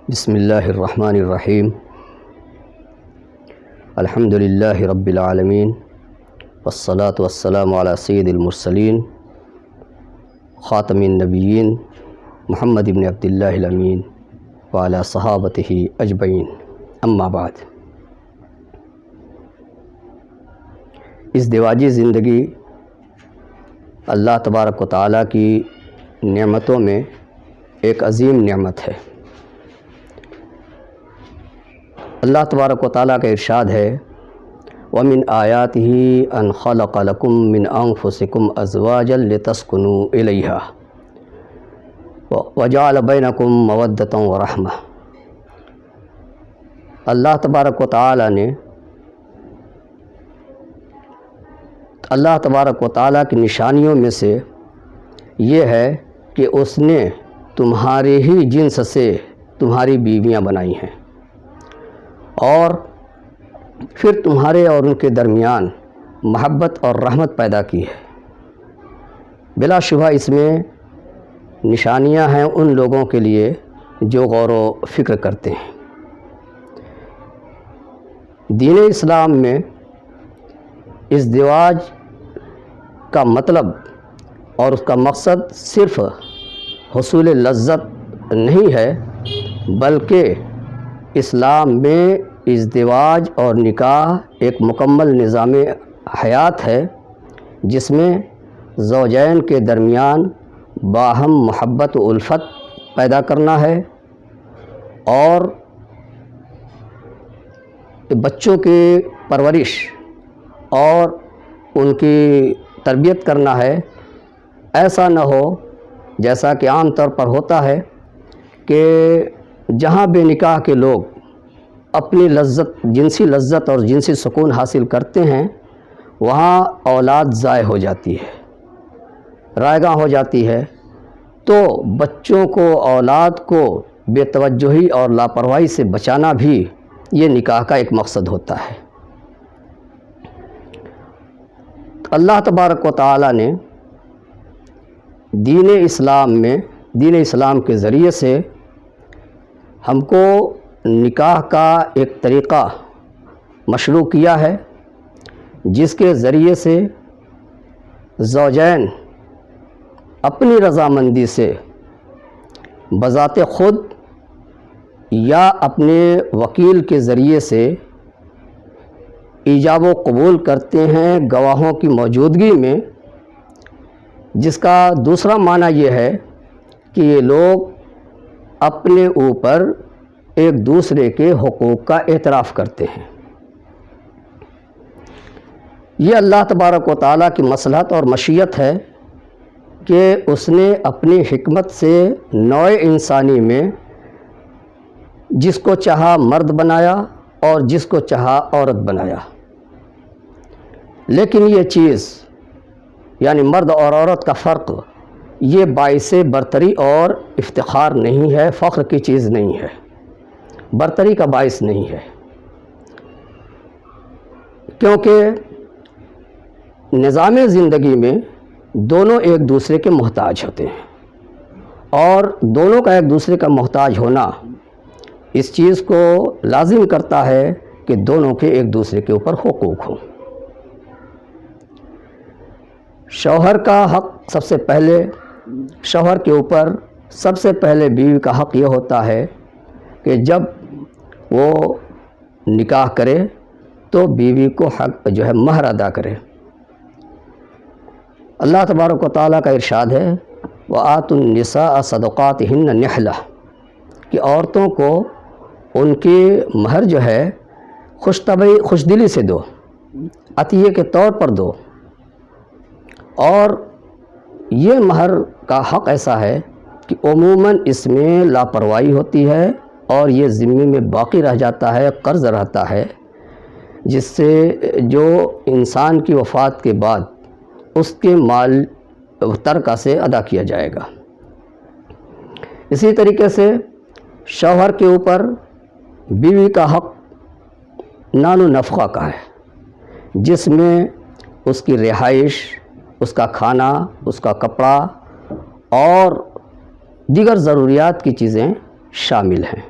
بسم اللہ الرحمن الرحیم الحمد للہ رب العالمین والصلاة والسلام علی سید المرسلین خاتم النبیین محمد بن عبد اللہ الامین وعلی صحابتہ اجمعین اما بعد۔ ازدواجی زندگی اللہ تبارک و تعالیٰ کی نعمتوں میں ایک عظیم نعمت ہے۔ اللہ تبارک و تعالیٰ کا ارشاد ہے وَمِنْ آيَاتِهِ أَنْ خَلَقَ لَكُم مِّنْ أَنفُسِكُمْ أَزْوَاجًا لِتَسْكُنُوا إِلَيْهَا وَجَعَلَ بَيْنَكُم مَّوَدَّةً وَرَحْمَةً۔ اللہ تبارک و تعالیٰ کی نشانیوں میں سے یہ ہے کہ اس نے تمہارے ہی جنس سے تمہاری بیویاں بنائی ہیں اور پھر تمہارے اور ان کے درمیان محبت اور رحمت پیدا کی ہے۔ بلا شبہ اس میں نشانیاں ہیں ان لوگوں کے لیے جو غور و فکر کرتے ہیں۔ دین اسلام میں ازدواج کا مطلب اور اس کا مقصد صرف حصول لذت نہیں ہے، بلکہ اسلام میں ازدواج اور نکاح ایک مکمل نظام حیات ہے جس میں زوجین کے درمیان باہم محبت و الفت پیدا کرنا ہے اور بچوں کی پرورش اور ان کی تربیت کرنا ہے۔ ایسا نہ ہو جیسا کہ عام طور پر ہوتا ہے کہ جہاں بے نکاح کے لوگ اپنی جنسی لذت اور جنسی سکون حاصل کرتے ہیں وہاں اولاد ضائع ہو جاتی ہے، رائگاں ہو جاتی ہے۔ تو بچوں کو، اولاد کو بے توجہی اور لاپرواہی سے بچانا بھی یہ نکاح کا ایک مقصد ہوتا ہے۔ اللہ تبارک و تعالیٰ نے دین اسلام کے ذریعے سے ہم کو نکاح کا ایک طریقہ مشروع کیا ہے جس کے ذریعے سے زوجین اپنی رضامندی سے بذات خود یا اپنے وکیل کے ذریعے سے ایجاب و قبول کرتے ہیں گواہوں کی موجودگی میں، جس کا دوسرا معنی یہ ہے کہ یہ لوگ اپنے اوپر ایک دوسرے کے حقوق کا اعتراف کرتے ہیں۔ یہ اللہ تبارک و تعالیٰ کی مصلحت اور مشیت ہے کہ اس نے اپنی حکمت سے نوع انسانی میں جس کو چاہا مرد بنایا اور جس کو چاہا عورت بنایا، لیکن یہ چیز یعنی مرد اور عورت کا فرق یہ باعث برتری اور افتخار نہیں ہے، فخر کی چیز نہیں ہے، برتری کا باعث نہیں ہے، کیونکہ نظام زندگی میں دونوں ایک دوسرے کے محتاج ہوتے ہیں اور دونوں کا ایک دوسرے کا محتاج ہونا اس چیز کو لازم کرتا ہے کہ دونوں کے ایک دوسرے کے اوپر حقوق ہوں۔ شوہر کے اوپر سب سے پہلے بیوی کا حق یہ ہوتا ہے کہ جب وہ نکاح کرے تو بیوی کو حق مہر ادا کرے۔ اللہ تبارک و تعالیٰ کا ارشاد ہے وَآتُوا النِّسَاءَ صَدُقَاتِهِنَّ نِحْلَةً کہ عورتوں کو ان کی مہر خوش دلی سے دو، عطیے کے طور پر دو۔ اور یہ مہر کا حق ایسا ہے کہ عموماً اس میں لاپرواہی ہوتی ہے اور یہ ذمے میں باقی رہ جاتا ہے، قرض رہتا ہے، جس سے جو انسان کی وفات کے بعد اس کے مال ترکہ سے ادا کیا جائے گا۔ اسی طریقے سے شوہر کے اوپر بیوی کا حق نان و نفقہ کا ہے، جس میں اس کی رہائش، اس کا کھانا، اس کا کپڑا اور دیگر ضروریات کی چیزیں شامل ہیں۔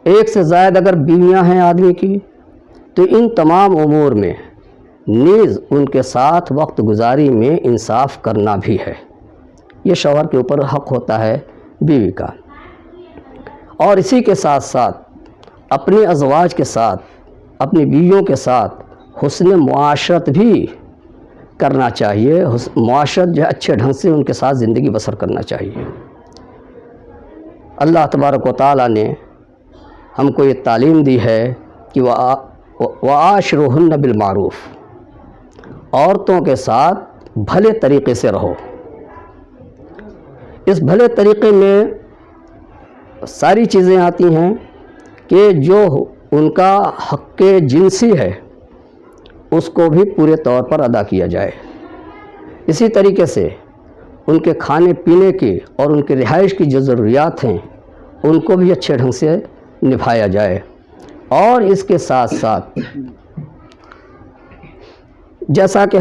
ایک سے زائد اگر بیویاں ہیں آدمی کی تو ان تمام امور میں نیز ان کے ساتھ وقت گزاری میں انصاف کرنا بھی ہے۔ یہ شوہر کے اوپر حق ہوتا ہے بیوی کا۔ اور اسی کے ساتھ ساتھ اپنے ازواج کے ساتھ، اپنی بیویوں کے ساتھ حسن معاشرت بھی کرنا چاہیے، معاشرت جو ہے اچھے ڈھنگ سے ان کے ساتھ زندگی بسر کرنا چاہیے۔ اللہ تبارک و تعالیٰ نے ہم کو یہ تعلیم دی ہے کہ وَعَاشِرُوهُنَّ بِالْمَعْرُوفِ، عورتوں کے ساتھ بھلے طریقے سے رہو۔ اس بھلے طریقے میں ساری چیزیں آتی ہیں کہ جو ان کا حق جنسی ہے اس کو بھی پورے طور پر ادا کیا جائے، اسی طریقے سے ان کے کھانے پینے کی اور ان کے رہائش کی جو ضروریات ہیں ان کو بھی اچھے ڈھنگ سے نبھایا جائے۔ اور اس کے ساتھ ساتھ جیسا کہ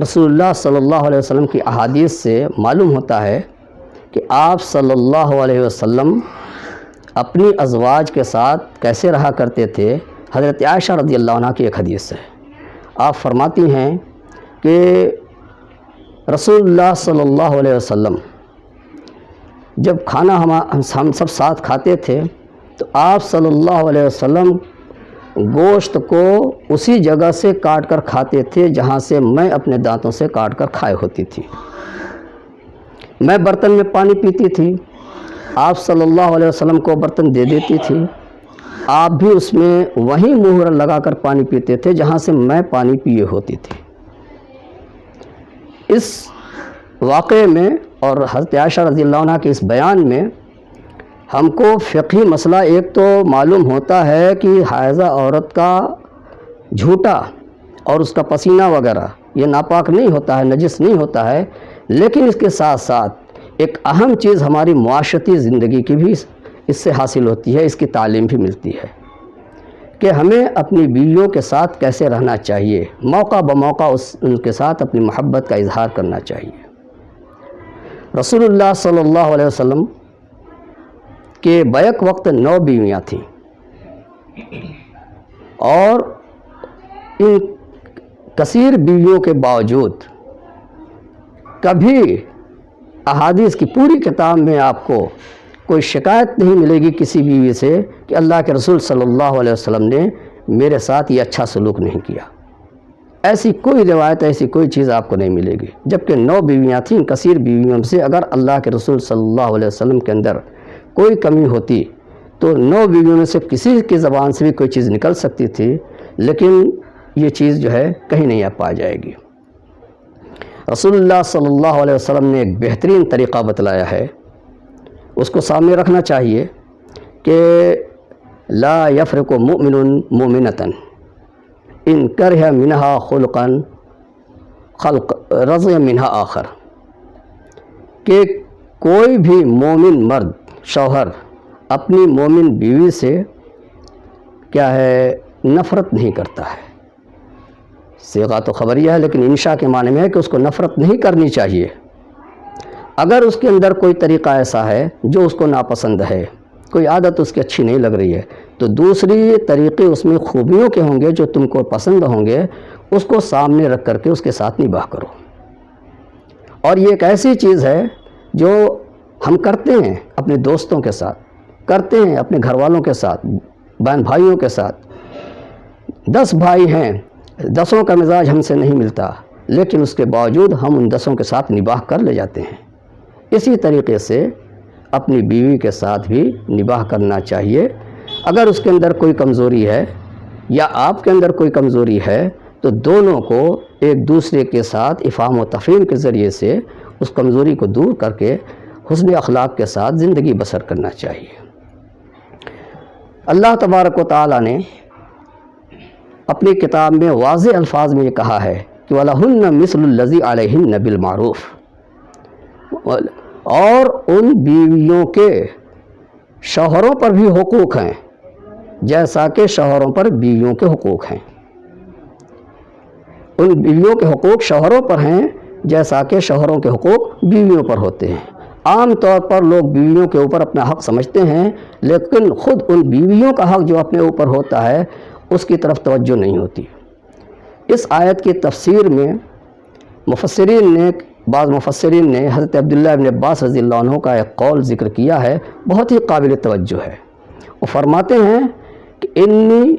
رسول اللہ صلی اللہ علیہ وسلم کی احادیث سے معلوم ہوتا ہے کہ آپ صلی اللہ علیہ وسلم اپنی ازواج کے ساتھ کیسے رہا کرتے تھے۔ حضرت عائشہ رضی اللہ عنہ کی ایک حدیث ہے، آپ فرماتی ہیں کہ رسول اللہ صلی اللہ علیہ وسلم جب کھانا ہم سب ساتھ کھاتے تھے تو آپ صلی اللہ علیہ وسلم گوشت کو اسی جگہ سے کاٹ کر کھاتے تھے جہاں سے میں اپنے دانتوں سے کاٹ کر کھائے ہوتی تھی۔ میں برتن میں پانی پیتی تھی، آپ صلی اللہ علیہ وسلم کو برتن دے دیتی تھی، آپ بھی اس میں وہیں مہر لگا کر پانی پیتے تھے جہاں سے میں پانی پیے ہوتی تھی۔ اس واقعے میں اور حضرت عائشہ رضی اللہ عنہ کے اس بیان میں ہم کو فقہی مسئلہ ایک تو معلوم ہوتا ہے کہ حائضہ عورت کا جھوٹا اور اس کا پسینہ وغیرہ یہ ناپاک نہیں ہوتا ہے، نجس نہیں ہوتا ہے، لیکن اس کے ساتھ ساتھ ایک اہم چیز ہماری معاشرتی زندگی کی بھی اس سے حاصل ہوتی ہے، اس کی تعلیم بھی ملتی ہے کہ ہمیں اپنی بیویوں کے ساتھ کیسے رہنا چاہیے، موقع بموقع ان کے ساتھ اپنی محبت کا اظہار کرنا چاہیے۔ رسول اللہ صلی اللہ علیہ وسلم کے بیک وقت 9 بیویاں تھیں، اور ان کثیر بیویوں کے باوجود کبھی احادیث کی پوری کتاب میں آپ کو کوئی شکایت نہیں ملے گی کسی بیوی سے کہ اللہ کے رسول صلی اللہ علیہ وسلم نے میرے ساتھ یہ اچھا سلوک نہیں کیا۔ ایسی کوئی روایت، ایسی کوئی چیز آپ کو نہیں ملے گی، جبکہ 9 بیویاں تھیں۔ کثیر بیویوں سے اگر اللہ کے رسول صلی اللہ علیہ وسلم کے اندر کوئی کمی ہوتی تو 9 بیویوں میں سے کسی کی زبان سے بھی کوئی چیز نکل سکتی تھی، لیکن یہ چیز جو ہے کہیں نہیں پائی جائے گی۔ رسول اللہ صلی اللہ علیہ وسلم نے ایک بہترین طریقہ بتلایا ہے، اس کو سامنے رکھنا چاہیے کہ لا یفرق مؤمن مؤمنۃ ان کرہ منہا خلقا رضی منہا آخر، کہ کوئی بھی مومن مرد شوہر اپنی مومن بیوی سے کیا ہے نفرت نہیں کرتا ہے۔ صیغہ تو خبریہ ہے لیکن انشاء کے معنی میں ہے کہ اس کو نفرت نہیں کرنی چاہیے۔ اگر اس کے اندر کوئی طریقہ ایسا ہے جو اس کو ناپسند ہے، کوئی عادت اس کی اچھی نہیں لگ رہی ہے، تو دوسری طریقے اس میں خوبیوں کے ہوں گے جو تم کو پسند ہوں گے، اس کو سامنے رکھ کر کے اس کے ساتھ نباہ کرو۔ اور یہ ایک ایسی چیز ہے جو ہم کرتے ہیں اپنے دوستوں کے ساتھ، کرتے ہیں اپنے گھر والوں کے ساتھ، بہن بھائیوں کے ساتھ۔ 10 بھائی ہیں، 10 کا مزاج ہم سے نہیں ملتا، لیکن اس کے باوجود ہم ان 10 کے ساتھ نباہ کر لے جاتے ہیں۔ اسی طریقے سے اپنی بیوی کے ساتھ بھی نباہ کرنا چاہیے۔ اگر اس کے اندر کوئی کمزوری ہے یا آپ کے اندر کوئی کمزوری ہے تو دونوں کو ایک دوسرے کے ساتھ افہام و تفہیم کے ذریعے سے اس کمزوری کو دور کر کے حسن اخلاق کے ساتھ زندگی بسر کرنا چاہیے۔ اللہ تبارک و تعالیٰ نے اپنی کتاب میں واضح الفاظ میں یہ کہا ہے کہ وَلَهُنَّ مِثْلُ الَّذِي عَلَيْهِنَّ بِالْمَعْرُوفِ، اور ان بیویوں کے شوہروں پر بھی حقوق ہیں جیسا کہ شوہروں پر بیویوں کے حقوق ہیں۔ ان بیویوں کے حقوق شوہروں پر ہیں جیسا کہ شوہروں کے حقوق بیویوں پر ہوتے ہیں۔ عام طور پر لوگ بیویوں کے اوپر اپنا حق سمجھتے ہیں، لیکن خود ان بیویوں کا حق جو اپنے اوپر ہوتا ہے اس کی طرف توجہ نہیں ہوتی۔ اس آیت کی تفسیر میں بعض مفسرین نے حضرت عبداللہ ابن عباس رضی اللہ عنہ کا ایک قول ذکر کیا ہے، بہت ہی قابل توجہ ہے۔ وہ فرماتے ہیں کہ انی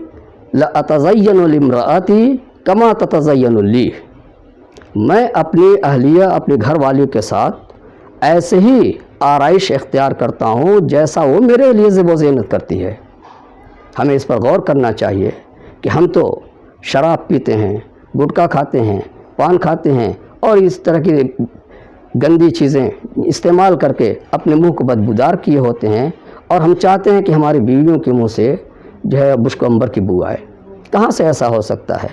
لاتزین لامرأتی کما تتزین لی، میں اپنی اہلیہ، اپنے گھر والیوں کے ساتھ ایسے ہی آرائش اختیار کرتا ہوں جیسا وہ میرے لیے زیب و زینت کرتی ہے۔ ہمیں اس پر غور کرنا چاہیے کہ ہم تو شراب پیتے ہیں، گٹکا کھاتے ہیں، پان کھاتے ہیں اور اس طرح کی گندی چیزیں استعمال کر کے اپنے منہ کو بدبودار کیے ہوتے ہیں، اور ہم چاہتے ہیں کہ ہماری بیویوں کے منہ سے جو ہے مشک و عنبر کی بو آئے۔ کہاں سے ایسا ہو سکتا ہے؟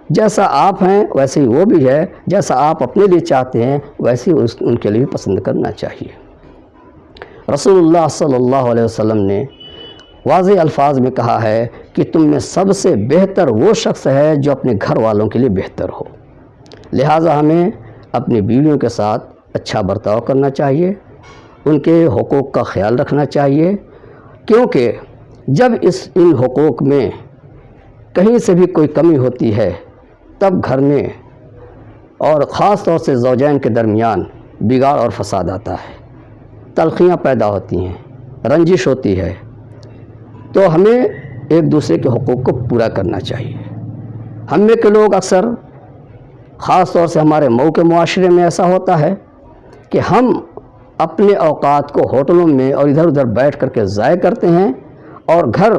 جیسا آپ ہیں ویسے ہی وہ بھی ہے، جیسا آپ اپنے لیے چاہتے ہیں ویسے ہی ان کے لیے پسند کرنا چاہیے۔ رسول اللہ صلی اللہ علیہ وسلم نے واضح الفاظ میں کہا ہے کہ تم میں سب سے بہتر وہ شخص ہے جو اپنے گھر والوں کے لیے بہتر ہو۔ لہٰذا ہمیں اپنی بیویوں کے ساتھ اچھا برتاؤ کرنا چاہیے، ان کے حقوق کا خیال رکھنا چاہیے، کیونکہ جب ان حقوق میں کہیں سے بھی کوئی کمی ہوتی ہے تب گھر میں اور خاص طور سے زوجین کے درمیان بگاڑ اور فساد آتا ہے، تلخیاں پیدا ہوتی ہیں، رنجش ہوتی ہے۔ تو ہمیں ایک دوسرے کے حقوق کو پورا کرنا چاہیے۔ ہم میں کے لوگ اکثر، خاص طور سے ہمارے مئو کے معاشرے میں ایسا ہوتا ہے کہ ہم اپنے اوقات کو ہوٹلوں میں اور ادھر ادھر بیٹھ کر کے ضائع کرتے ہیں، اور گھر،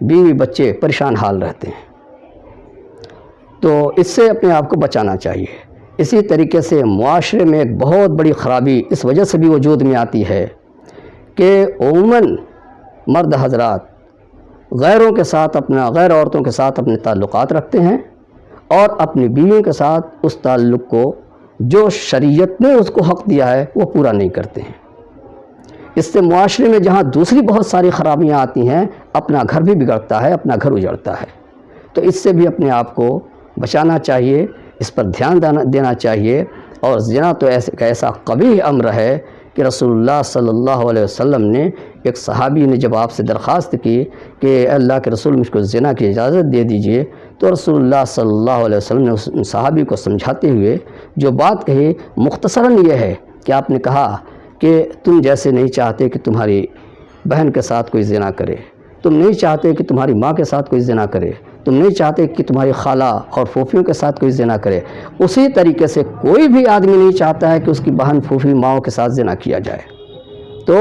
بیوی، بچے پریشان حال رہتے ہیں۔ تو اس سے اپنے آپ کو بچانا چاہیے۔ اسی طریقے سے معاشرے میں ایک بہت بڑی خرابی اس وجہ سے بھی وجود میں آتی ہے کہ عموماً مرد حضرات غیر عورتوں کے ساتھ اپنے تعلقات رکھتے ہیں، اور اپنی بیویوں کے ساتھ اس تعلق کو جو شریعت نے اس کو حق دیا ہے وہ پورا نہیں کرتے ہیں۔ اس سے معاشرے میں جہاں دوسری بہت ساری خرابیاں آتی ہیں، اپنا گھر بھی بگڑتا ہے، اپنا گھر اجڑتا ہے۔ تو اس سے بھی اپنے آپ کو بچانا چاہیے، اس پر دھیان دینا چاہیے۔ اور زنا تو ایسا قبیح امر ہے کہ رسول اللہ صلی اللہ علیہ وسلم نے، ایک صحابی نے جب آپ سے درخواست کی کہ اللہ کے رسول مجھ کو زنا کی اجازت دے دیجئے، تو رسول اللہ صلی اللہ علیہ وسلم نے اس صحابی کو سمجھاتے ہوئے جو بات کہی مختصراً یہ ہے کہ آپ نے کہا کہ تم جیسے نہیں چاہتے کہ تمہاری بہن کے ساتھ کوئی زنا کرے، تم نہیں چاہتے کہ تمہاری ماں کے ساتھ کوئی زنا کرے، تم نہیں چاہتے کہ تمہاری خالہ اور پھوپھیوں کے ساتھ کوئی زنا کرے، اسی طریقے سے کوئی بھی آدمی نہیں چاہتا ہے کہ اس کی بہن، پھوپھی، ماؤں کے ساتھ زنا کیا جائے۔ تو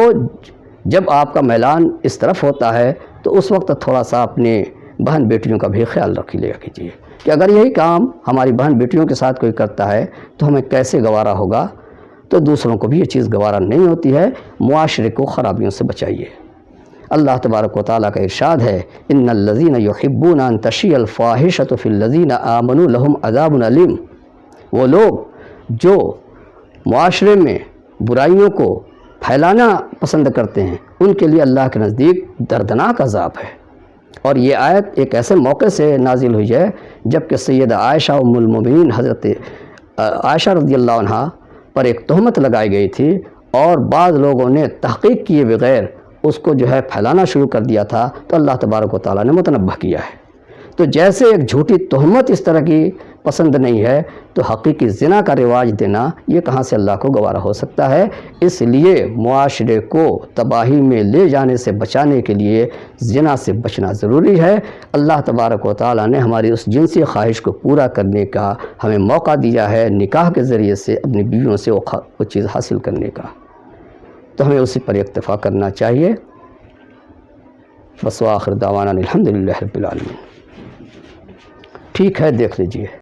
جب آپ کا میلان اس طرف ہوتا ہے تو اس وقت تھوڑا سا اپنے بہن بیٹیوں کا بھی خیال رکھ لیا کیجیے کہ اگر یہی کام ہماری بہن بیٹیوں کے ساتھ کوئی کرتا ہے تو ہمیں کیسے گوارا ہوگا۔ تو دوسروں کو بھی یہ چیز گوارا نہیں ہوتی ہے۔ معاشرے کو خرابیوں سے بچائیے۔ اللہ تبارک و تعالیٰ کا ارشاد ہے، ان الذین یحبون ان تشیع الفاحشۃ فی الذین آمنوا لہم عذاب علیم۔ وہ لوگ جو معاشرے میں برائیوں کو پھیلانا پسند کرتے ہیں، ان کے لیے اللہ کے نزدیک دردناک عذاب ہے۔ اور یہ آیت ایک ایسے موقع سے نازل ہوئی ہے جب کہ سیدہ عائشہ ام المومنین حضرت عائشہ رضی اللہ عنہ پر ایک تہمت لگائی گئی تھی، اور بعض لوگوں نے تحقیق کیے بغیر اس کو جو ہے پھیلانا شروع کر دیا تھا، تو اللہ تبارک و تعالیٰ نے متنبہ کیا ہے۔ تو جیسے ایک جھوٹی تہمت اس طرح کی پسند نہیں ہے، تو حقیقی زنا کا رواج دینا یہ کہاں سے اللہ کو گوارا ہو سکتا ہے۔ اس لیے معاشرے کو تباہی میں لے جانے سے بچانے کے لیے زنا سے بچنا ضروری ہے۔ اللہ تبارک و تعالیٰ نے ہماری اس جنسی خواہش کو پورا کرنے کا ہمیں موقع دیا ہے، نکاح کے ذریعے سے اپنی بیویوں سے وہ چیز حاصل کرنے کا، تو ہمیں اسی پر اکتفا کرنا چاہیے۔ بس وآخر دعوانا الحمدللہ رب العالمین۔ ٹھیک ہے، دیکھ لیجئے۔